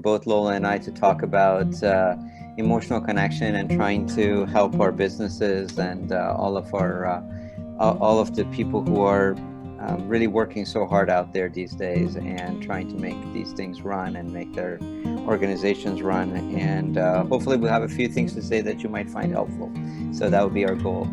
both Lola and I to talk about emotional connection and trying to help our businesses and all of the people who are really working so hard out there these days and trying to make these things run and make their organizations run. And hopefully we'll have a few things to say that you might find helpful. So that would be our goal.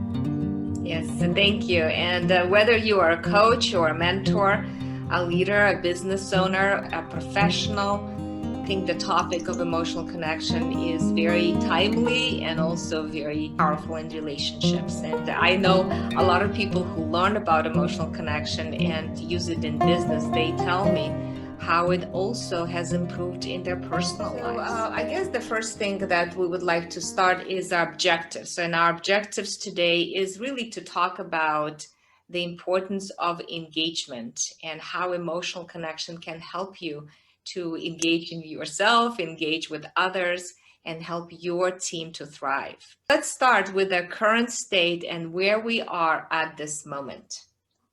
Yes, and thank you. And whether you are a coach or a mentor, a leader, a business owner, a professional, I think the topic of emotional connection is very timely and also very powerful in relationships. And I know a lot of people who learn about emotional connection and use it in business, they tell me how it also has improved in their personal lives. I guess the first thing that we would like to start is our objectives. And our objectives today is really to talk about the importance of engagement and how emotional connection can help you to engage in yourself, engage with others, and help your team to thrive. Let's start with the current state and where we are at this moment.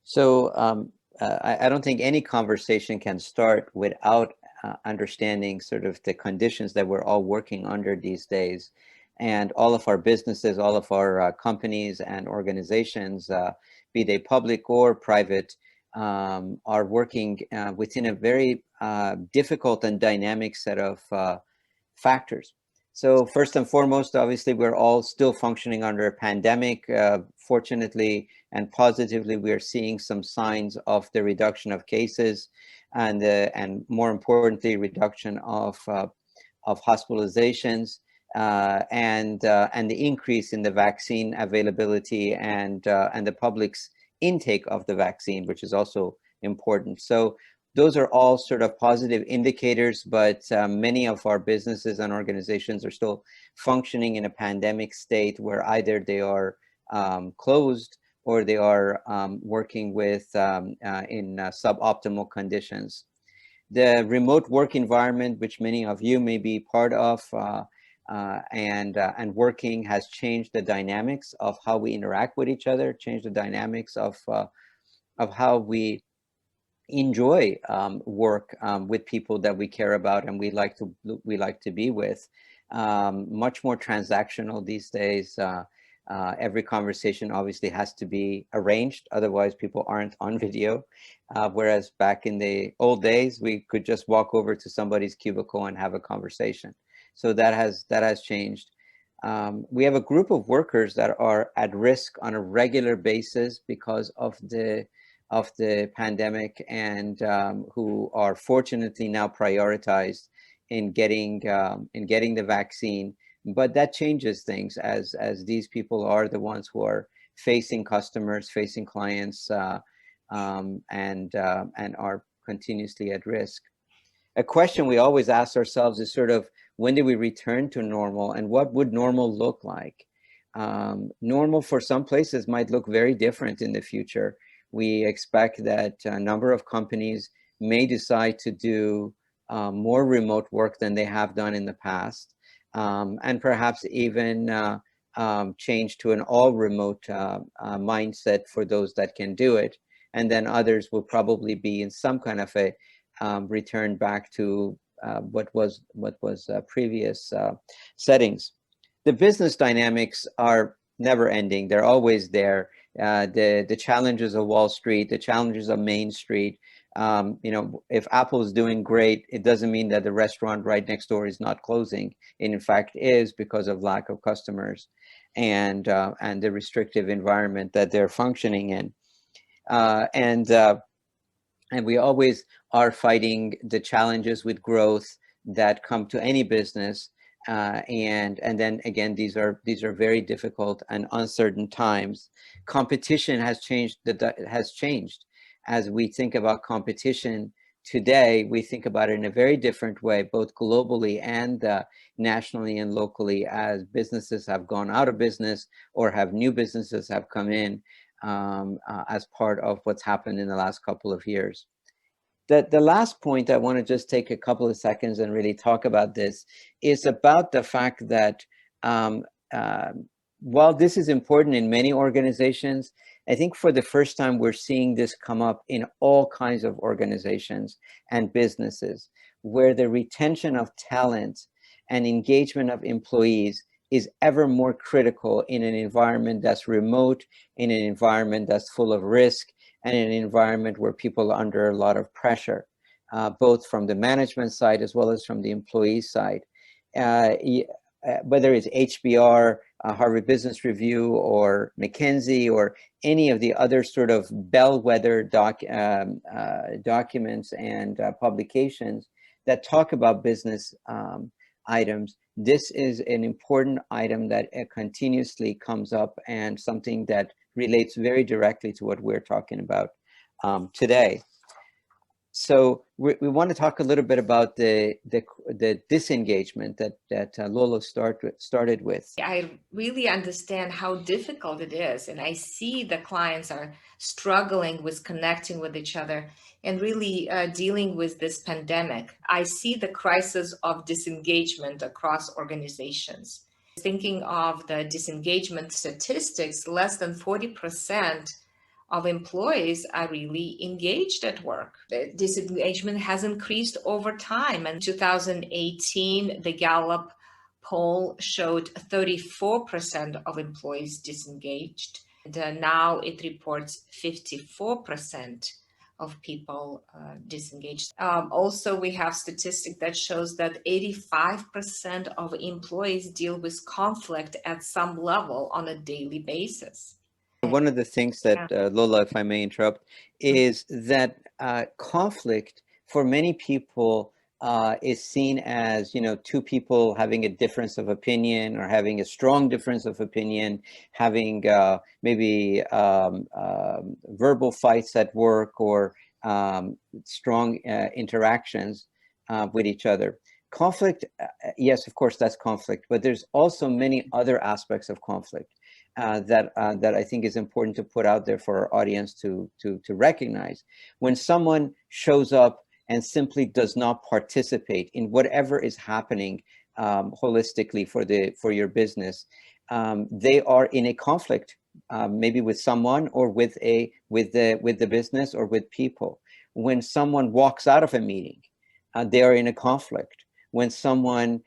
So I don't think any conversation can start without understanding sort of the conditions that we're all working under these days. And all of our businesses, all of our companies and organizations, be they public or private, are working within a very difficult and dynamic set of factors. So first and foremost, obviously, we're all still functioning under a pandemic. Fortunately and positively, we are seeing some signs of the reduction of cases and more importantly, reduction of hospitalizations and the increase in the vaccine availability and the public's intake of the vaccine, which is also important. So those are all sort of positive indicators, but many of our businesses and organizations are still functioning in a pandemic state where either they are closed or they are working with in suboptimal conditions. The remote work environment, which many of you may be part of and working, has changed the dynamics of how we interact with each other, changed the dynamics of how we enjoy work with people that we care about and we like to be with. Much more transactional these days. Every conversation obviously has to be arranged, otherwise people aren't on video. Whereas back in the old days, we could just walk over to somebody's cubicle and have a conversation. So that has changed. We have a group of workers that are at risk on a regular basis because of the pandemic and who are fortunately now prioritized in getting the vaccine. But that changes things as these people are the ones who are facing customers, facing clients, and are continuously at risk. A question we always ask ourselves is sort of, when do we return to normal and what would normal look like? Normal for some places might look very different in the future. We expect that a number of companies may decide to do more remote work than they have done in the past, and perhaps even change to an all remote mindset for those that can do it. And then others will probably be in some kind of a return back to what was previous settings. The business dynamics are never ending. They're always there. The challenges of Wall Street, the challenges of Main Street. If Apple is doing great, it doesn't mean that the restaurant right next door is not closing. It in fact is, because of lack of customers and the restrictive environment that they're functioning in. And we always are fighting the challenges with growth that come to any business. And then again, these are very difficult and uncertain times. Competition has changed. As we think about competition today, we think about it in a very different way, both globally and nationally and locally, as businesses have gone out of business or have new businesses have come in as part of what's happened in the last couple of years. The last point, I want to just take a couple of seconds and really talk about this, is about the fact that while this is important in many organizations, I think for the first time we're seeing this come up in all kinds of organizations and businesses, where the retention of talent and engagement of employees is ever more critical in an environment that's remote, in an environment that's full of risk, and in an environment where people are under a lot of pressure, both from the management side as well as from the employee side. Whether it's HBR, Harvard Business Review, or McKinsey, or any of the other sort of bellwether documents and publications that talk about business items, this is an important item that continuously comes up, and something that relates very directly to what we're talking about today. So we want to talk a little bit about the disengagement that Lola started with. I really understand how difficult it is, and I see the clients are struggling with connecting with each other and really dealing with this pandemic. I see the crisis of disengagement across organizations. Thinking of the disengagement statistics, less than 40% of employees are really engaged at work. The disengagement has increased over time. In 2018, the Gallup poll showed 34% of employees disengaged. And now it reports 54% of people disengaged. Also, we have statistics that shows that 85% of employees deal with conflict at some level on a daily basis. One of the things that, Lola, if I may interrupt, is that conflict for many people is seen as, two people having a difference of opinion, or having a strong difference of opinion, having maybe verbal fights at work, or strong interactions with each other. Conflict, yes, of course, that's conflict, but there's also many other aspects of conflict that I think is important to put out there for our audience to recognize. When someone shows up and simply does not participate in whatever is happening holistically for your business, they are in a conflict, maybe with someone, or with the business, or with people. When someone walks out of a meeting, they are in a conflict. When someone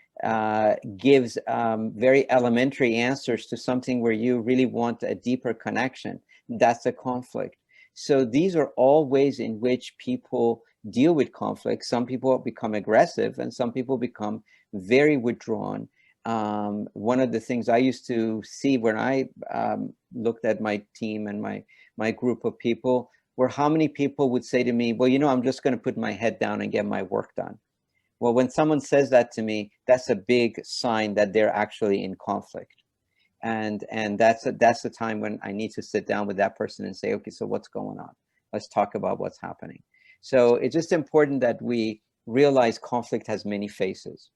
gives very elementary answers to something where you really want a deeper connection, that's a conflict. So these are all ways in which people deal with conflict. Some people become aggressive, and some people become very withdrawn. One of the things I used to see when I looked at my team and my group of people, were how many people would say to me, well, I'm just going to put my head down and get my work done. Well, when someone says that to me, that's a big sign that they're actually in conflict. And that's the time when I need to sit down with that person and say, okay, so what's going on? Let's talk about what's happening. So it's just important that we realize conflict has many faces.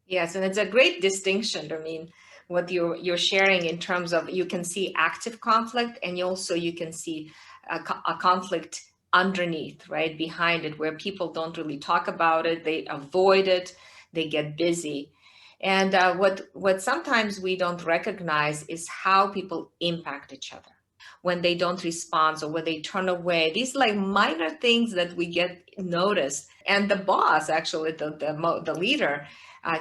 Yes, and it's a great distinction. I mean, what you're sharing in terms of, you can see active conflict, and you can see a conflict underneath, right, behind it, where people don't really talk about it, they avoid it, they get busy. And what sometimes we don't recognize is how people impact each other when they don't respond, or when they turn away. These like minor things that we get noticed. And the boss, actually, the leader,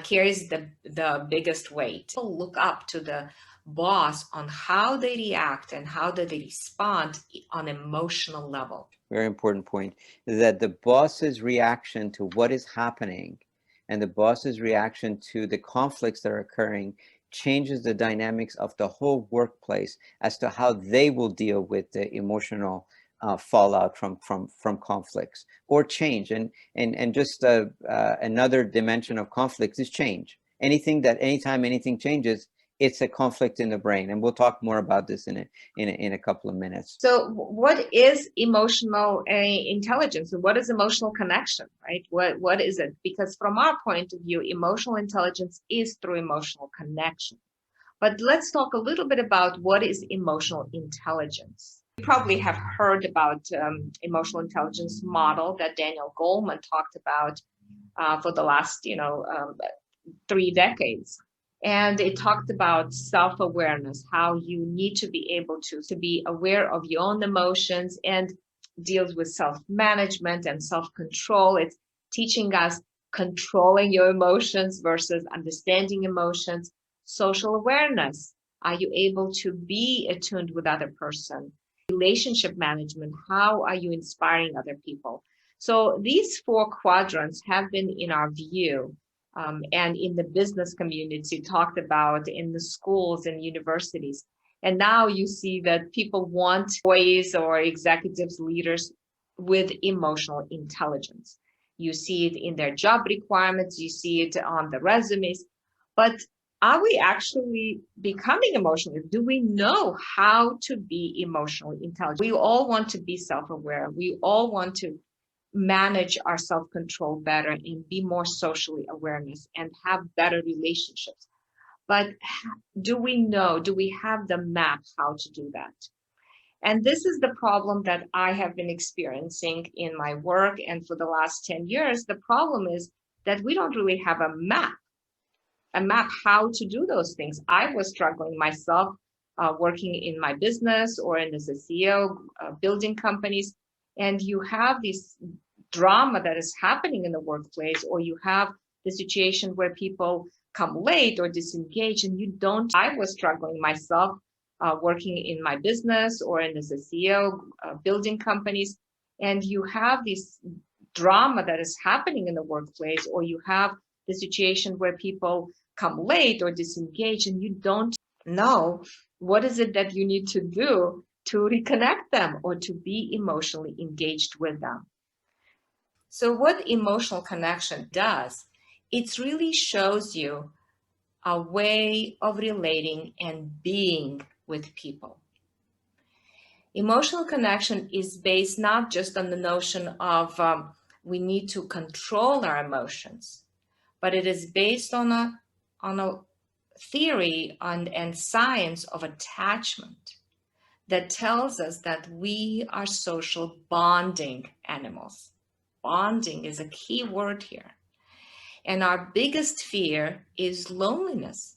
carries the biggest weight. People look up to the boss on how they react and how do they respond on emotional level. Very important point, that the boss's reaction to what is happening, and the boss's reaction to the conflicts that are occurring, changes the dynamics of the whole workplace as to how they will deal with the emotional fallout from conflicts or change. And just another dimension of conflicts is change. Anytime anything changes, it's a conflict in the brain, and we'll talk more about this in a couple of minutes. So, what is emotional intelligence? What is emotional connection, right? What is it? Because from our point of view, emotional intelligence is through emotional connection. But let's talk a little bit about what is emotional intelligence. You probably have heard about emotional intelligence model that Daniel Goleman talked about for the last 3 decades. And it talked about self-awareness, how you need to be able to be aware of your own emotions, and deals with self-management and self-control. It's teaching us controlling your emotions versus understanding emotions, social awareness. Are you able to be attuned with other person? Relationship management. How are you inspiring other people? So these four quadrants have been in our view, and in the business community talked about in the schools and universities. And now you see that people want employees or executives, leaders with emotional intelligence. You see it in their job requirements, you see it on the resumes. But are we actually becoming emotional? Do we know how to be emotionally intelligent? We all want to be self-aware. We all want to manage our self-control better and be more socially awareness and have better relationships. But do we know, do we have the map how to do that? And this is the problem that I have been experiencing in my work. And for the last 10 years, the problem is that we don't really have a map how to do those things. I was struggling myself working in my business or as a CEO, building companies. And you have this drama that is happening in the workplace, or you have the situation where people come late or disengage and you don't. I was struggling myself working in my business or as a CEO, building companies, and you have this drama that is happening in the workplace, or you have the situation where people come late or disengage and you don't know what is it that you need to do to reconnect them or to be emotionally engaged with them. So what emotional connection does, it really shows you a way of relating and being with people. Emotional connection is based not just on the notion of we need to control our emotions, but it is based on a theory and science of attachment that tells us that we are social bonding animals. Bonding is a key word here. And our biggest fear is loneliness.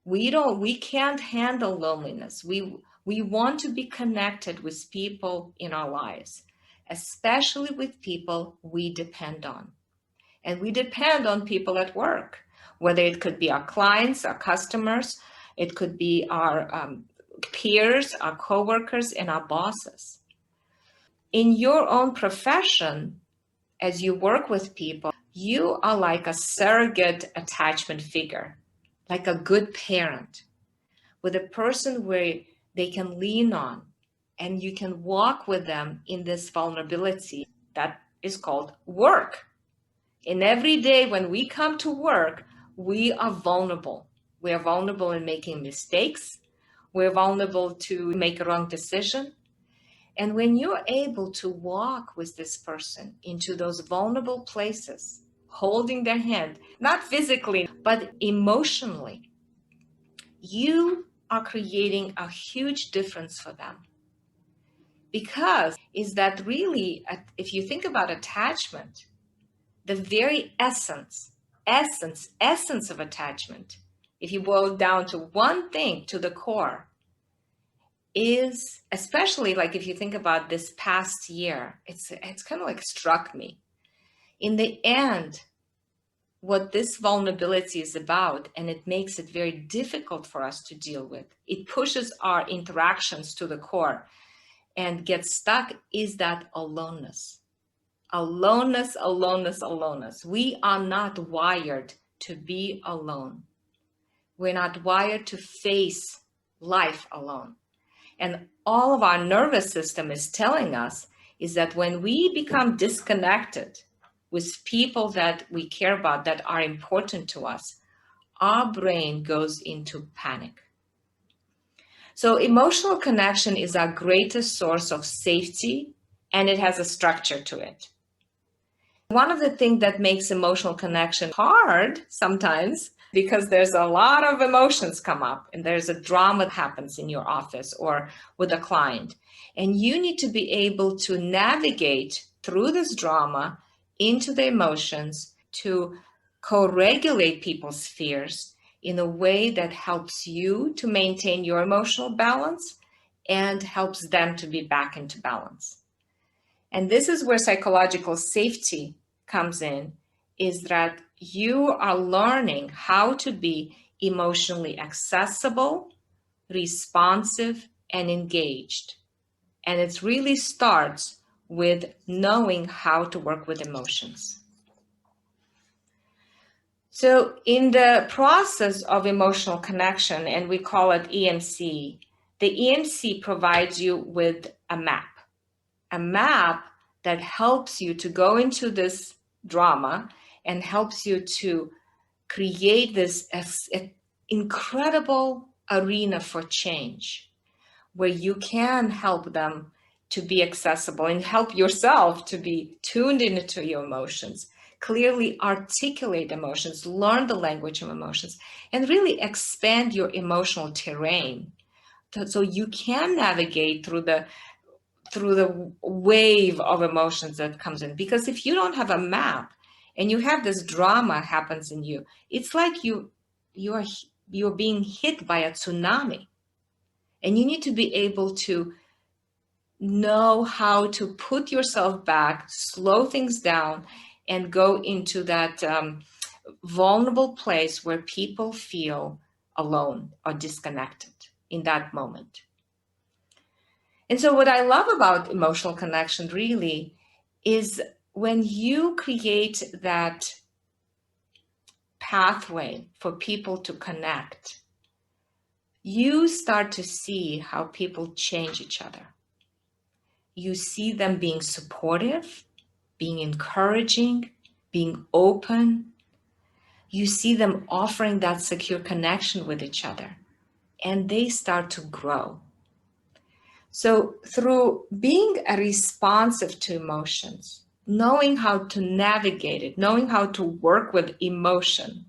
We can't handle loneliness. We want to be connected with people in our lives, especially with people we depend on. And we depend on people at work, whether it could be our clients, our customers, it could be our peers, our coworkers, and our bosses. In your own profession, as you work with people, you are like a surrogate attachment figure, like a good parent, with a person where they can lean on and you can walk with them in this vulnerability that is called work. And every day when we come to work, we are vulnerable. We are vulnerable in making mistakes. We're vulnerable to make a wrong decision. And when you're able to walk with this person into those vulnerable places, holding their hand, not physically, but emotionally, you are creating a huge difference for them. Because is that really, if you think about attachment, the very essence of attachment, if you boil down to one thing, to the core, is, especially like if you think about this past year, it's kind of like struck me. In the end, what this vulnerability is about, and it makes it very difficult for us to deal with, it pushes our interactions to the core and gets stuck, is that aloneness. Aloneness, aloneness, aloneness. We are not wired to be alone. We're not wired to face life alone. And all of our nervous system is telling us is that when we become disconnected with people that we care about, that are important to us, our brain goes into panic. So emotional connection is our greatest source of safety, and it has a structure to it. One of the things that makes emotional connection hard sometimes, because there's a lot of emotions come up and there's a drama that happens in your office or with a client. And you need to be able to navigate through this drama into the emotions to co-regulate people's fears in a way that helps you to maintain your emotional balance and helps them to be back into balance. And this is where psychological safety comes in, is that you are learning how to be emotionally accessible, responsive, and engaged. And it really starts with knowing how to work with emotions. So in the process of emotional connection, and we call it EMC, the EMC provides you with a map that helps you to go into this drama and helps you to create this incredible arena for change where you can help them to be accessible and help yourself to be tuned into your emotions, clearly articulate emotions, learn the language of emotions, and really expand your emotional terrain so you can navigate through the wave of emotions that comes in. Because if you don't have a map and you have this drama happens in you, it's like you're being hit by a tsunami, and you need to be able to know how to put yourself back, slow things down, and go into that vulnerable place where people feel alone or disconnected in that moment. And so what I love about emotional connection really is when you create that pathway for people to connect, you start to see how people change each other. You see them being supportive, being encouraging, being open. You see them offering that secure connection with each other, and they start to grow. So through being responsive to emotions, knowing how to navigate it, knowing how to work with emotion,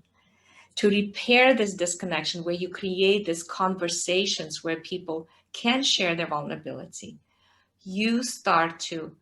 to repair this disconnection where you create these conversations where people can share their vulnerability, you start to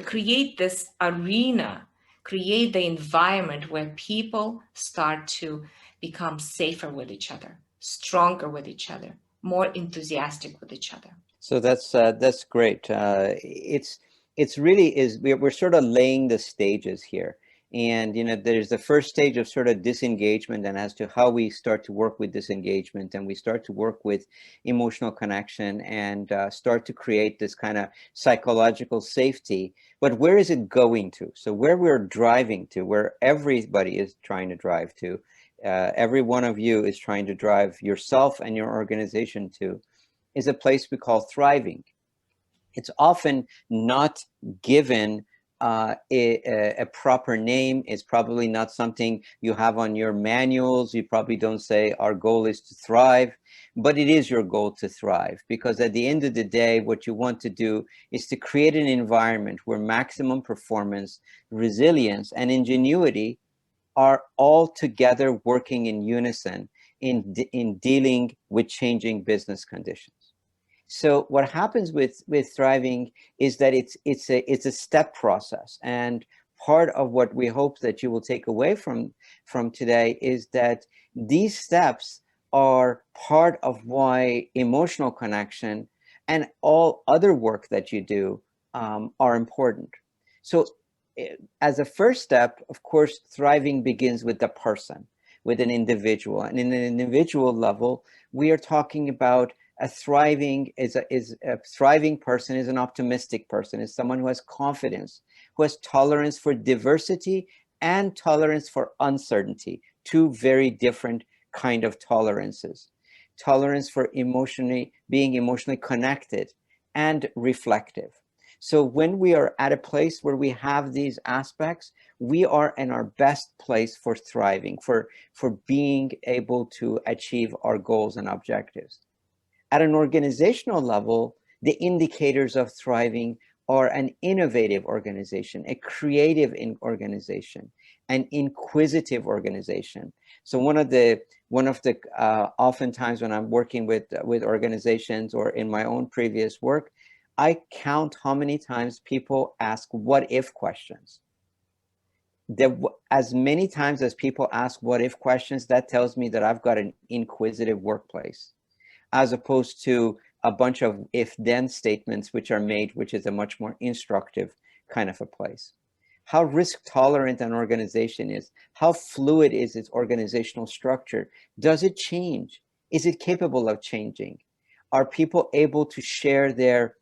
create this arena, create the environment where people start to become safer with each other, stronger with each other, more enthusiastic with each other. So that's great. It's really is we're sort of laying the stages here. And there's the first stage of sort of disengagement, and as to how we start to work with disengagement, and we start to work with emotional connection, and start to create this kind of psychological safety. But where is it going to? So where we're driving to, where everybody is trying to drive to, every one of you is trying to drive yourself and your organization to, is a place we call thriving. It's often not given a proper name. It's probably not something you have on your manuals. You probably don't say our goal is to thrive, but it is your goal to thrive, because at the end of the day, what you want to do is to create an environment where maximum performance, resilience, and ingenuity are all together working in unison in dealing with changing business conditions. So what happens with thriving is that it's a step process, and part of what we hope that you will take away from today is that these steps are part of why emotional connection and all other work that you do are important. So as a first step, of course, thriving begins with the person, with an individual. And in an individual level, we are talking about a thriving person is an optimistic person, is someone who has confidence, who has tolerance for diversity and tolerance for uncertainty, two very different kind of tolerances. Tolerance for being emotionally connected and reflective. So when we are at a place where we have these aspects, we are in our best place for thriving, for being able to achieve our goals and objectives. At an organizational level, the indicators of thriving are an innovative organization, a creative organization, an inquisitive organization. So one of the oftentimes when I'm working with organizations or in my own previous work, I count how many times people ask what if questions. As many times as people ask what if questions, that tells me that I've got an inquisitive workplace, as opposed to a bunch of if-then statements which are made, which is a much more instructive kind of a place. how risk tolerant an organization is, how fluid is its organizational structure. Does it change? Is it capable of changing? Are people able to share their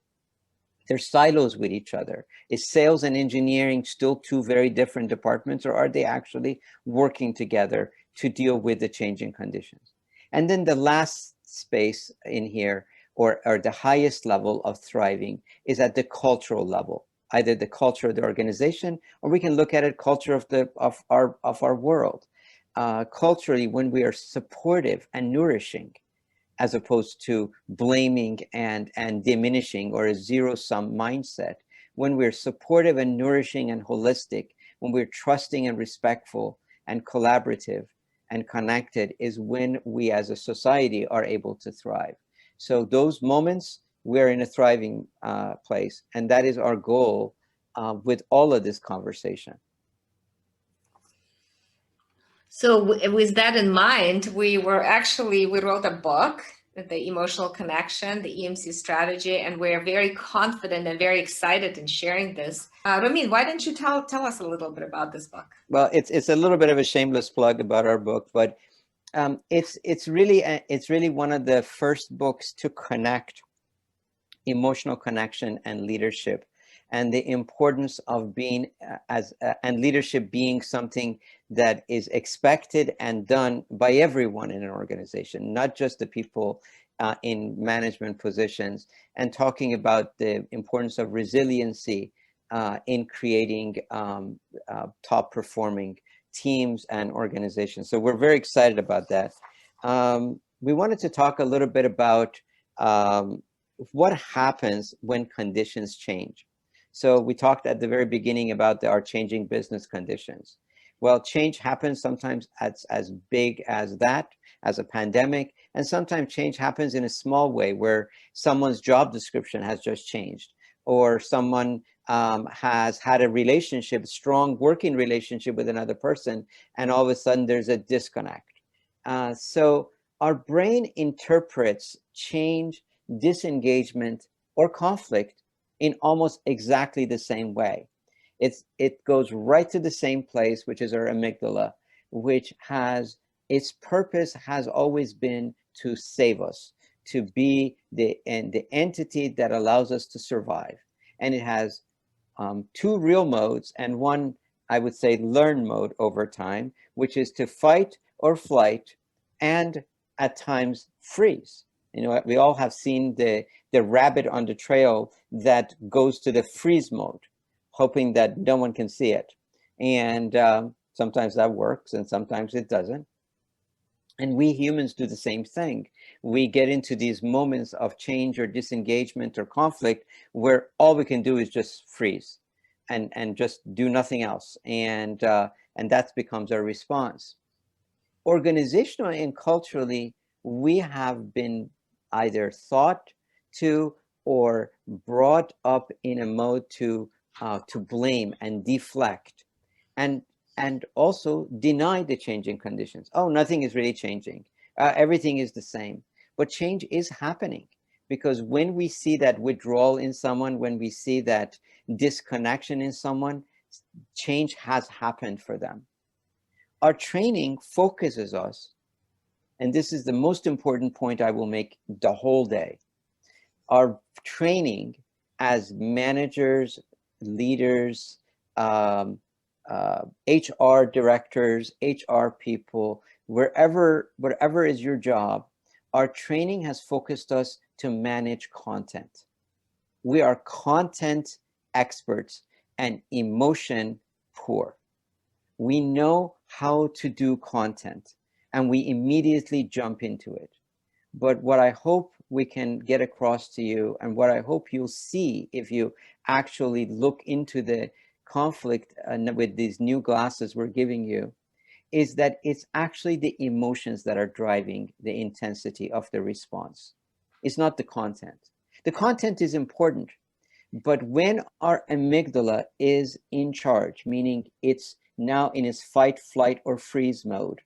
silos with each other? Is sales and engineering still two very different departments, or are they actually working together to deal with the changing conditions? And then the last space in here, or the highest level of thriving, is at the cultural level, either the culture of the organization, or we can look at it culture of our world. Culturally, when we are supportive and nourishing, as opposed to blaming and diminishing, or a zero-sum mindset. When we're supportive and nourishing and holistic, when we're trusting and respectful and collaborative and connected, is when we as a society are able to thrive. So those moments, we're in a thriving place. And that is our goal with all of this conversation. So with that in mind, we wrote a book, The Emotional Connection, the EmC strategy, and we're very confident and very excited in sharing this. Ramin, why don't you tell us a little bit about this book? Well, it's a little bit of a shameless plug about our book, but it's really one of the first books to connect emotional connection and leadership, and the importance of being and leadership being something that is expected and done by everyone in an organization, not just the people in management positions, and talking about the importance of resiliency in creating top performing teams and organizations. So we're very excited about that. We wanted to talk a little bit about what happens when conditions change. So we talked at the very beginning about our changing business conditions. Well, change happens sometimes as big as that, as a pandemic, and sometimes change happens in a small way where someone's job description has just changed, or someone has had a relationship, strong working relationship with another person, and all of a sudden there's a disconnect. So our brain interprets change, disengagement, or conflict in almost exactly the same way. It goes right to the same place, which is our amygdala, which has its purpose has always been to save us, to be the entity that allows us to survive. And it has two real modes and one, I would say, learned mode over time, which is to fight or flight, and at times freeze. You know, we all have seen the rabbit on the trail that goes to the freeze mode, hoping that no one can see it. And sometimes that works and sometimes it doesn't. And we humans do the same thing. We get into these moments of change or disengagement or conflict where all we can do is just freeze and just do nothing else. And that becomes our response. Organizationally and culturally, we have been either thought to or brought up in a mode to blame and deflect, and also deny the changing conditions. Oh, nothing is really changing. Everything is the same. But change is happening, because when we see that withdrawal in someone, when we see that disconnection in someone, change has happened for them. Our training focuses us, and this is the most important point I will make the whole day. Our training as managers, leaders, HR directors, HR people, wherever is your job, our training has focused us to manage content. We are content experts and emotion poor. We know how to do content and we immediately jump into it. But what I hope we can get across to you, and what I hope you'll see if you actually look into the conflict with these new glasses we're giving you, is that it's actually the emotions that are driving the intensity of the response. It's not the content. The content is important, but when our amygdala is in charge, meaning it's now in its fight, flight, or freeze mode,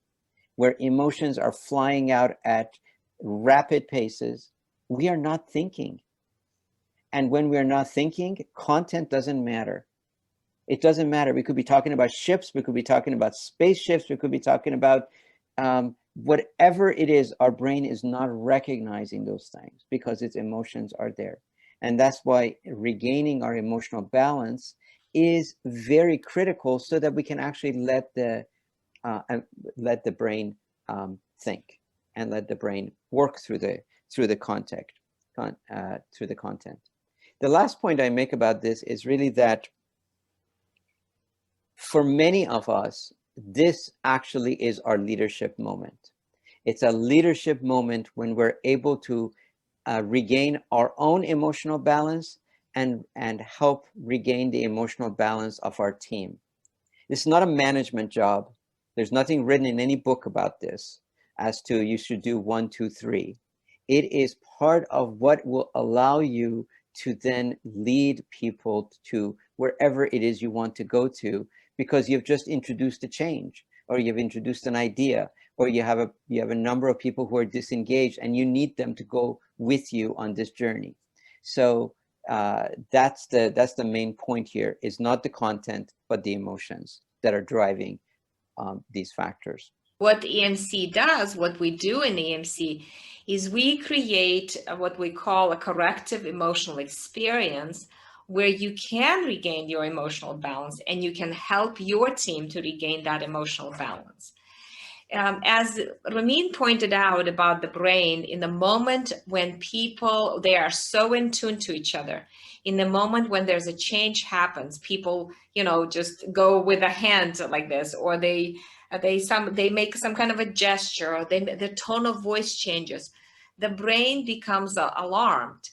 where emotions are flying out at rapid paces, we are not thinking. And when we're not thinking, content doesn't matter. It doesn't matter. We could be talking about ships. We could be talking about spaceships. We could be talking about whatever it is. Our brain is not recognizing those things because its emotions are there. And that's why regaining our emotional balance is very critical, so that we can actually let the brain think, and let the brain work through the content. The last point I make about this is really that for many of us, this actually is our leadership moment. It's a leadership moment when we're able to regain our own emotional balance and help regain the emotional balance of our team. This is not a management job. There's nothing written in any book about this as to you should do 1, 2, 3. It is part of what will allow you to then lead people to wherever it is you want to go to, because you've just introduced a change, or you've introduced an idea, or you have a number of people who are disengaged and you need them to go with you on this journey. So that's the main point here, is not the content, but the emotions that are driving these factors. What EmC does, what we do in EmC, is we create what we call a corrective emotional experience, where you can regain your emotional balance and you can help your team to regain that emotional balance. As Ramin pointed out about the brain, in the moment when people, they are so in tune to each other, in the moment when there's a change happens, people, just go with a hand like this, or they make some kind of a gesture, or the tone of voice changes, the brain becomes alarmed.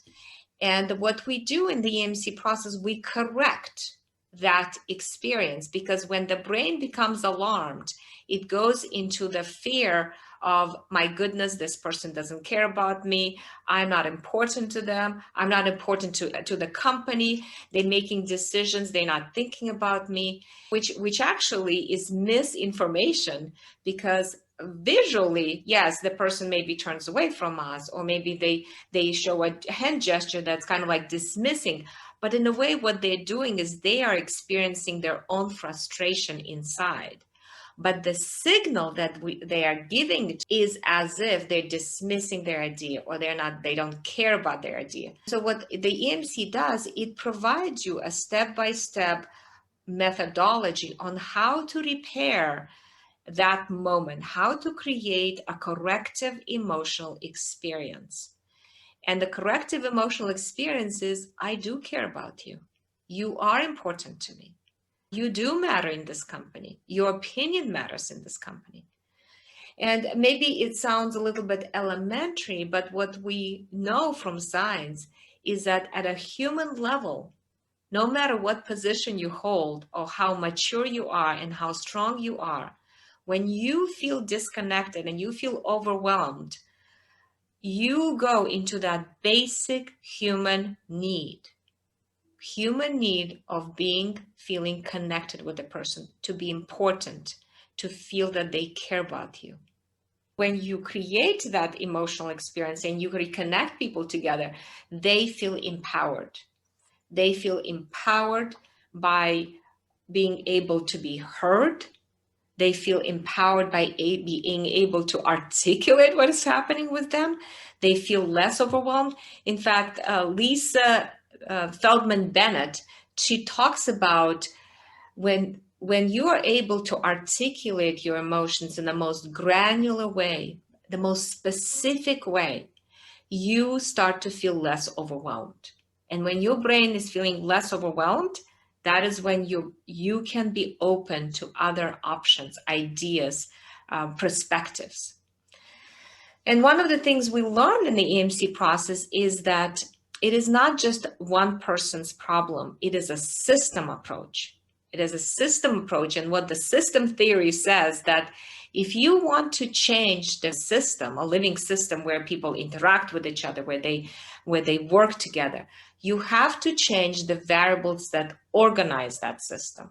And what we do in the EmC process, we correct that experience, because when the brain becomes alarmed, it goes into the fear of, my goodness, this person doesn't care about me. I'm not important to them. I'm not important to the company. They're making decisions. They're not thinking about me, which actually is misinformation, because visually, yes, the person maybe turns away from us, or maybe they show a hand gesture that's kind of like dismissing. But in a way, what they're doing is they are experiencing their own frustration inside. But the signal that they are giving is as if they're dismissing their idea, or they don't care about their idea. So what the EmC does, it provides you a step-by-step methodology on how to repair that moment, how to create a corrective emotional experience. And the corrective emotional experience is, I do care about you. You are important to me. You do matter in this company. Your opinion matters in this company. And maybe it sounds a little bit elementary, but what we know from science is that at a human level, no matter what position you hold, or how mature you are and how strong you are, when you feel disconnected and you feel overwhelmed, you go into that basic human need of feeling connected with the person, to be important, to feel that they care about you. When you create that emotional experience and you reconnect people together, they feel empowered. They feel empowered by being able to be heard. They feel empowered by being able to articulate what is happening with them. They feel less overwhelmed. In fact, Lisa Feldman Bennett, she talks about when you are able to articulate your emotions in the most granular way, the most specific way, you start to feel less overwhelmed. And when your brain is feeling less overwhelmed, that is when you can be open to other options, ideas, perspectives. And one of the things we learned in the EmC process is that it is not just one person's problem. It is a system approach. It is a system approach. And what the system theory says, that if you want to change the system, a living system where people interact with each other, where they work together, you have to change the variables that organize that system.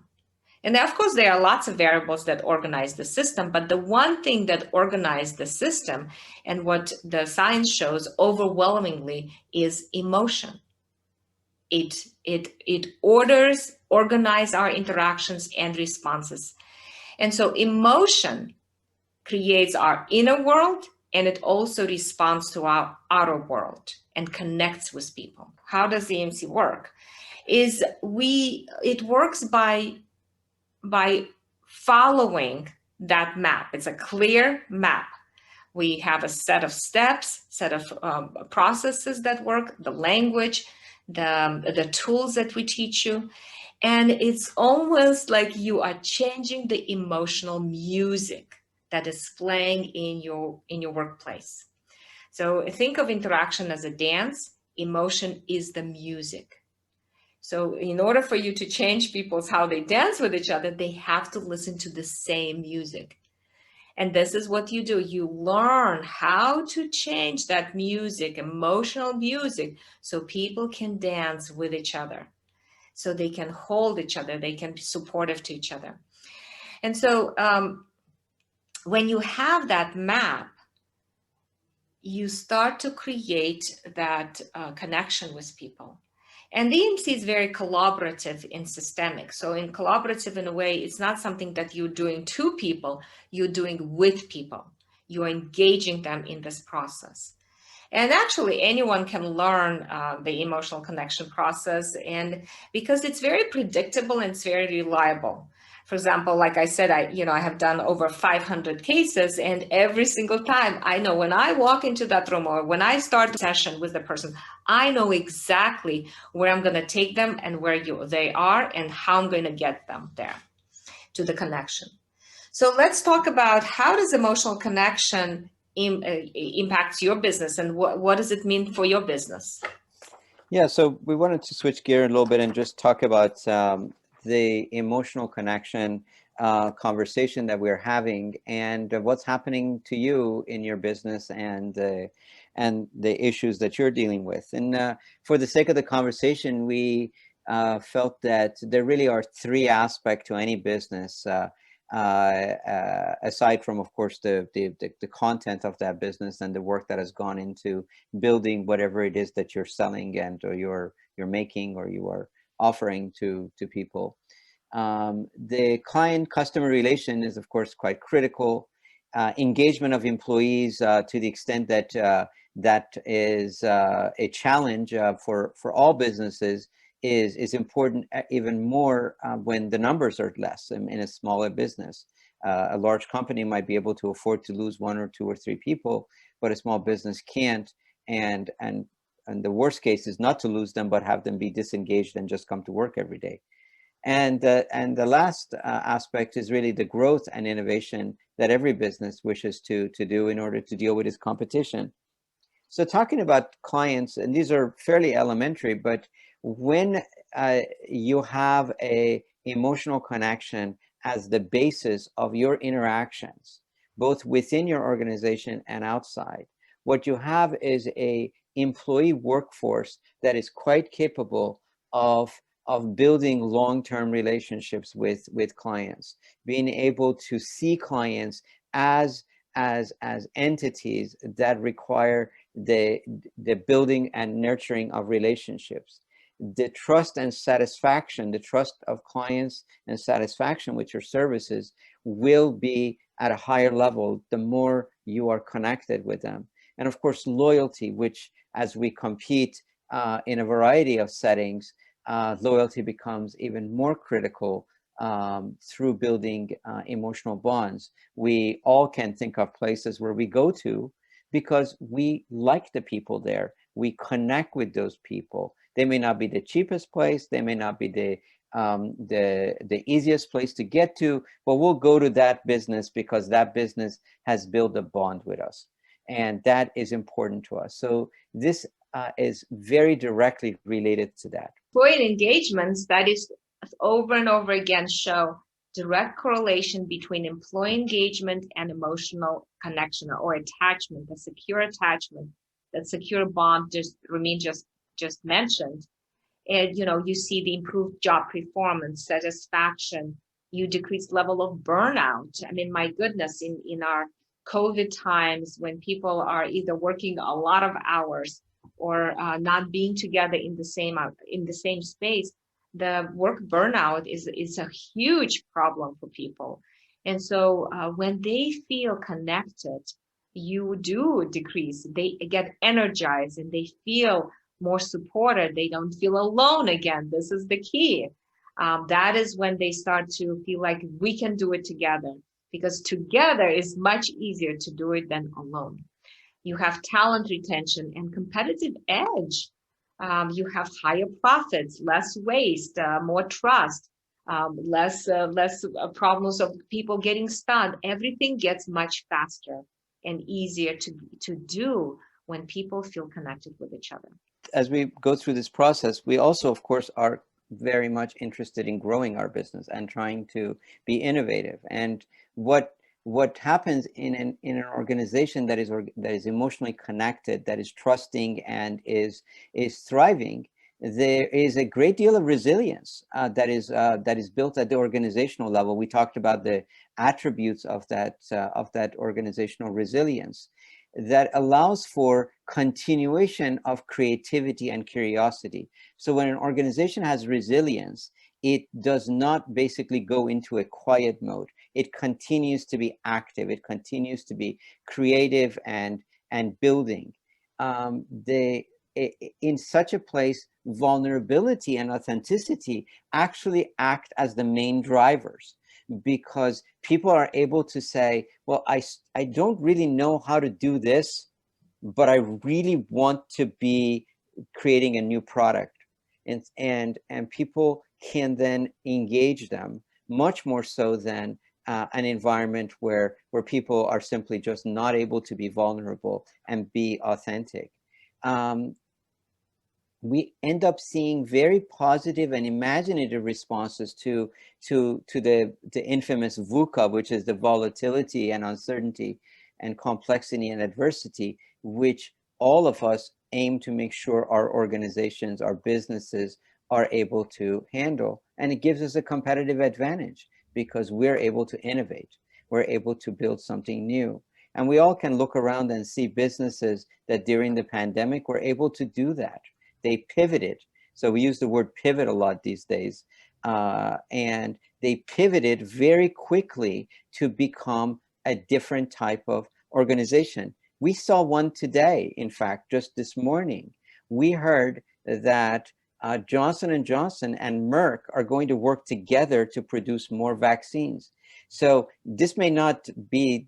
And of course, there are lots of variables that organize the system, but the one thing that organizes the system, and what the science shows overwhelmingly, is emotion. It organize our interactions and responses. And so emotion creates our inner world, and it also responds to our outer world and connects with people. How does the EmC work? It works by following that map. It's a clear map. We have a set of steps, set of processes that work, the language, the tools that we teach you. And it's almost like you are changing the emotional music that is playing in your workplace. So think of interaction as a dance. Emotion is the music. So in order for you to change people's how they dance with each other, they have to listen to the same music. And this is what you do. You learn how to change that music, emotional music, so people can dance with each other, so they can hold each other, they can be supportive to each other. And so when you have that map, you start to create that connection with people. And the EmC is very collaborative and systemic. So in collaborative, in a way, it's not something that you're doing to people, you're doing with people. You're engaging them in this process. And actually, anyone can learn the emotional connection process, and because it's very predictable and it's very reliable. For example, like I said, I have done over 500 cases, and every single time I know when I walk into that room or when I start a session with the person, I know exactly where I'm going to take them and where they are and how I'm going to get them there to the connection. So let's talk about how does emotional connection impacts your business, and what does it mean for your business? Yeah, so we wanted to switch gear a little bit and just talk about the emotional connection conversation that we're having, and what's happening to you in your business, and the issues that you're dealing with. And for the sake of the conversation, we felt that there really are three aspects to any business. Aside from, of course, the content of that business and the work that has gone into building whatever it is that you're selling and or you're making or you are offering to people. The client-customer relation is, of course, quite critical. Engagement of employees to the extent that that is a challenge for all businesses is important, even more when the numbers are less in a smaller business. A large company might be able to afford to lose one or two or three people, but a small business can't. And the worst case is not to lose them, but have them be disengaged and just come to work every day. And the last aspect is really the growth and innovation that every business wishes to do in order to deal with its competition. So talking about clients, and these are fairly elementary, but when you have a emotional connection as the basis of your interactions, both within your organization and outside, what you have is a employee workforce that is quite capable of building long-term relationships with clients, being able to see clients as entities that require the building and nurturing of relationships. The trust and satisfaction, the trust of clients and satisfaction with your services will be at a higher level the more you are connected with them. And of course, loyalty, which as we compete in a variety of settings, loyalty becomes even more critical through building emotional bonds. We all can think of places where we go to because we like the people there. We connect with those people. They may not be the cheapest place. They may not be the easiest place to get to, but we'll go to that business because that business has built a bond with us. And that is important to us. So this is very directly related to that. Employee engagement studies over and over again show direct correlation between employee engagement and emotional connection or attachment, the secure attachment, that secure bond Ramin just mentioned. And you see the improved job performance, satisfaction, you decrease level of burnout. I mean, my goodness, in our COVID times when people are either working a lot of hours or not being together in the same space, the work burnout is a huge problem for people. And so when they feel connected, you do decrease. They get energized and they feel more supported. They don't feel alone again. This is the key. That is when they start to feel like we can do it together, because together is much easier to do it than alone. You have talent retention and competitive edge. You have higher profits, less waste, more trust, less problems of people getting stunned. Everything gets much faster and easier to do when people feel connected with each other. As we go through this process, we also, of course, are very much interested in growing our business and trying to be innovative. And what happens in an organization that is emotionally connected, that is trusting, and is thriving, there is a great deal of resilience that is built at the organizational level. We talked about the attributes of that organizational resilience that allows for continuation of creativity and curiosity. So when an organization has resilience, it does not basically go into a quiet mode. It continues to be active. It continues to be creative and building. In such a place, vulnerability and authenticity actually act as the main drivers, because people are able to say, well, I don't really know how to do this, but I really want to be creating a new product. And people can then engage them much more so than an environment where people are simply just not able to be vulnerable and be authentic. We end up seeing very positive and imaginative responses to the infamous VUCA, which is the volatility and uncertainty and complexity and adversity, which all of us aim to make sure our organizations, our businesses are able to handle. And it gives us a competitive advantage because we're able to innovate. We're able to build something new. And we all can look around and see businesses that during the pandemic were able to do that. They pivoted. So we use the word pivot a lot these days. And they pivoted very quickly to become a different type of organization. We saw one today, in fact, just this morning. We heard that Johnson & Johnson and Merck are going to work together to produce more vaccines. So this may not be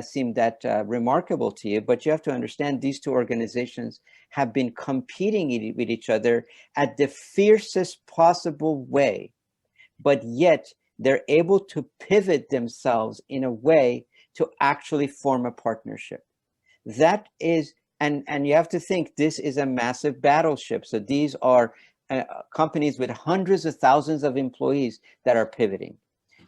seem that remarkable to you, but you have to understand these two organizations have been competing with each other at the fiercest possible way, but yet they're able to pivot themselves in a way to actually form a partnership. That is, and you have to think, this is a massive battleship. So these are companies with hundreds of thousands of employees that are pivoting.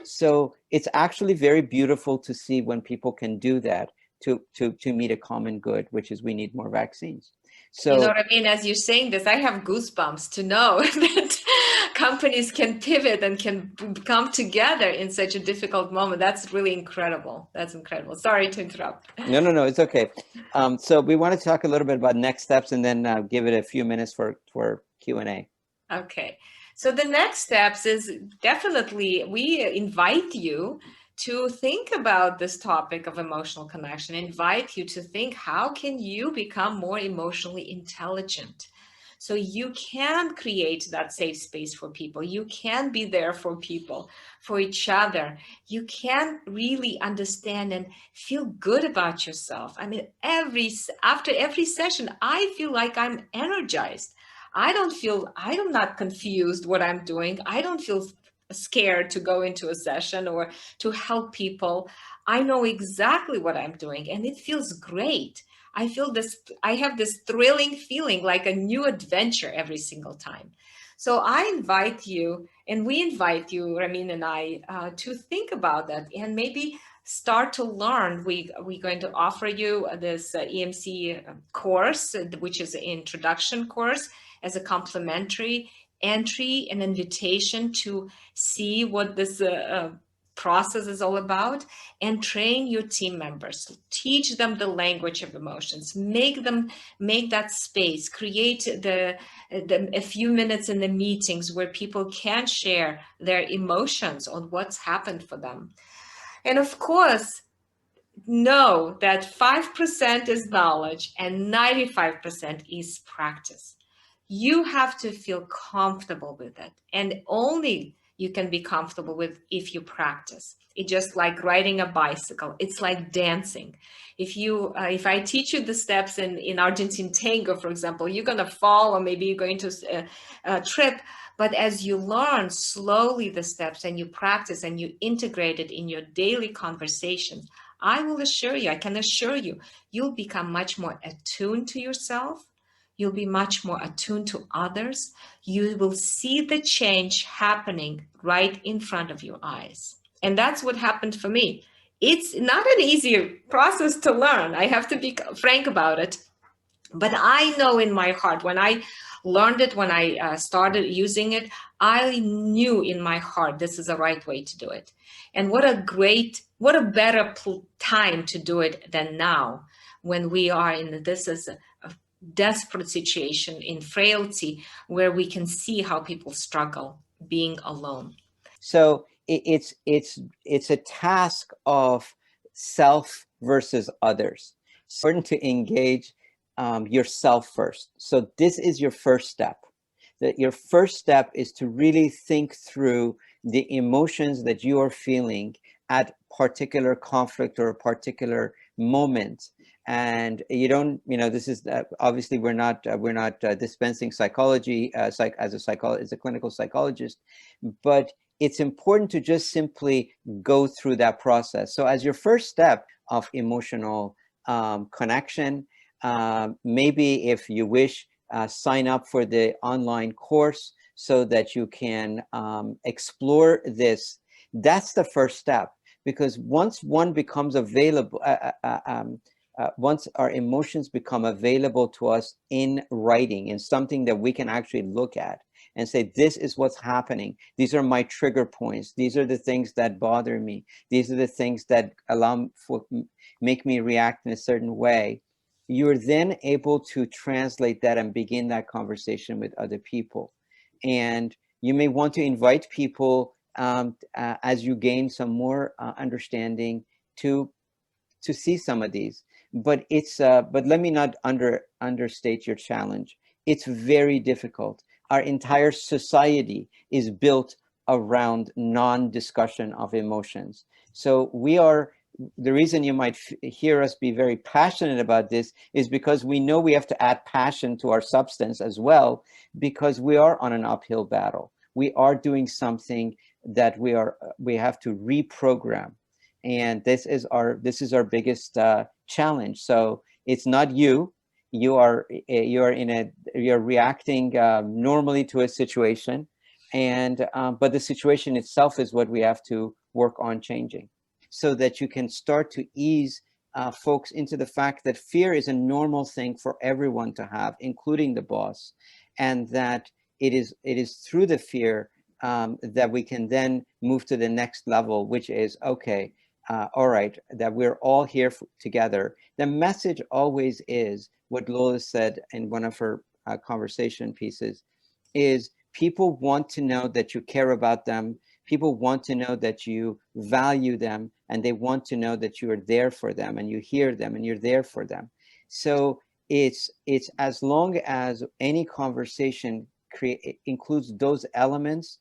So it's actually very beautiful to see when people can do that to meet a common good, which is we need more vaccines. So, you know what I mean? As you're saying this, I have goosebumps to know that companies can pivot and can come together in such a difficult moment. That's really incredible. That's incredible. Sorry to interrupt. No, it's okay. So we want to talk a little bit about next steps and then give it a few minutes for Q&A. Okay. So the next steps is definitely we invite you to think about this topic of emotional connection, invite you to think, how can you become more emotionally intelligent? So you can create that safe space for people. You can be there for people, for each other. You can really understand and feel good about yourself. I mean, after every session, I feel like I'm energized. I'm not confused what I'm doing. I don't feel scared to go into a session or to help people. I know exactly what I'm doing and it feels great. I have this thrilling feeling like a new adventure every single time. So I invite you, and we invite you, Ramin and I, to think about that and maybe start to learn. We're going to offer you this EmC course, which is an introduction course, as a complimentary entry and invitation to see what this process is all about, and train your team members. Teach them the language of emotions. Make that space. Create a few minutes in the meetings where people can share their emotions on what's happened for them. And of course, know that 5% is knowledge and 95% is practice. You have to feel comfortable with it, and only you can be comfortable with if you practice. It's just like riding a bicycle. It's like dancing. If I teach you the steps in Argentine tango, for example, you're going to fall, or maybe you're going to trip. But as you learn slowly the steps and you practice and you integrate it in your daily conversations, I can assure you, you'll become much more attuned to yourself. You'll be much more attuned to others. You will see the change happening right in front of your eyes. And that's what happened for me. It's not an easy process to learn. I have to be frank about it. But I know in my heart, when I learned it, when I started using it, I knew in my heart this is the right way to do it. And what a better time to do it than now, when we are in this is a desperate situation, in frailty, where we can see how people struggle being alone. So it's a task of self versus others. It's important to engage yourself first. So this is your first step. That your first step is to really think through the emotions that you are feeling at particular conflict or a particular moment. And you don't, this is obviously we're not dispensing psychology as a clinical psychologist, but it's important to just simply go through that process. So as your first step of emotional connection, maybe if you wish, sign up for the online course so that you can explore this. That's the first step, because once one becomes available, once our emotions become available to us in writing, in something that we can actually look at and say, this is what's happening. These are my trigger points. These are the things that bother me. These are the things that make me react in a certain way. You're then able to translate that and begin that conversation with other people. And you may want to invite people as you gain some more understanding to see some of these. But but let me not understate your challenge. It's very difficult. Our entire society is built around non-discussion of emotions. So the reason you might hear us be very passionate about this is because we know we have to add passion to our substance as well, because we are on an uphill battle. We are doing something that we have to reprogram. And this is our biggest challenge. So it's not you. You're reacting normally to a situation, and but the situation itself is what we have to work on changing, so that you can start to ease folks into the fact that fear is a normal thing for everyone to have, including the boss, and that it is through the fear that we can then move to the next level, which is, okay, all right, that we're all here together. The message always is what Lola said in one of her conversation pieces, is people want to know that you care about them. People want to know that you value them, and they want to know that you are there for them, and you hear them, and you're there for them. So it's as long as any conversation includes those elements,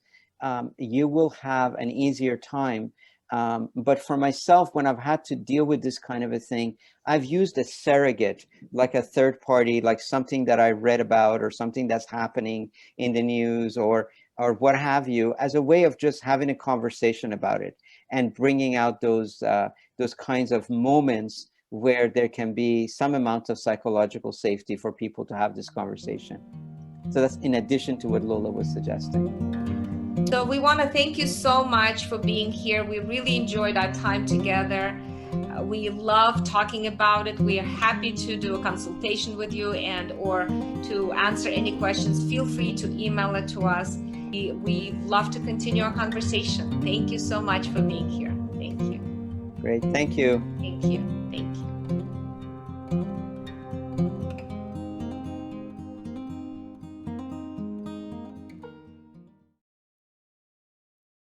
you will have an easier time. But for myself, when I've had to deal with this kind of a thing, I've used a surrogate, like a third party, like something that I read about or something that's happening in the news or what have you, as a way of just having a conversation about it and bringing out those kinds of moments where there can be some amount of psychological safety for people to have this conversation. So that's in addition to what Lola was suggesting. So we want to thank you so much for being here. We really enjoyed our time together. We love talking about it. We are happy to do a consultation with you or to answer any questions. Feel free to email it to us. we love to continue our conversation. Thank you so much for being here. Thank you. Great. Thank you. Thank you. Thank you.